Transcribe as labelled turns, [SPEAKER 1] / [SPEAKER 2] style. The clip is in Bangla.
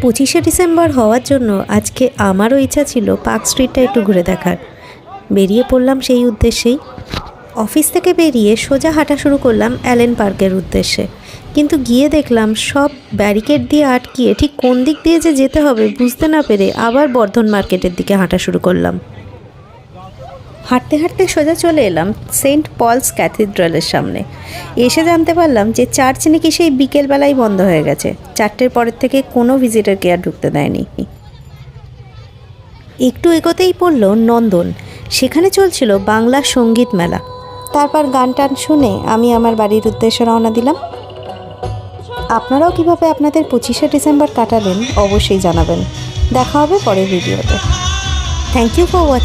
[SPEAKER 1] 25শে ডিসেম্বর হওয়ার জন্য আজকে আমারও ইচ্ছা ছিল পার্ক স্ট্রিটটা একটু ঘুরে দেখার। বেরিয়ে পড়লাম সেই উদ্দেশ্যেই। অফিস থেকে বেরিয়ে সোজা হাঁটা শুরু করলাম অ্যালেন পার্কের উদ্দেশ্যে, কিন্তু গিয়ে দেখলাম সব ব্যারিকেড দিয়ে আটকিয়ে ঠিক কোন দিক দিয়ে যে যেতে হবে বুঝতে না পেরে আবার বর্ধন মার্কেটের দিকে হাঁটা শুরু করলাম। হাঁটতে হাঁটতে সোজা চলে এলাম সেন্ট পলস ক্যাথিড্রালের সামনে। এসে জানতে পারলাম যে চার্চ নাকি সেই বিকেলবেলায় বন্ধ হয়ে গেছে, 4টের পরের থেকে কোনো ভিজিটরকে আর ঢুকতে দেয়নি। একটু এগোতেই পড়ল নন্দন, সেখানে চলছিল বাংলা সঙ্গীত মেলা। তারপর গান টান শুনে আমি আমার বাড়ির উদ্দেশ্যে রওনা দিলাম। আপনারাও কীভাবে আপনাদের 25শে ডিসেম্বর কাটালেন অবশ্যই জানাবেন। দেখা হবে পরের ভিডিওতে। Thank you for watching.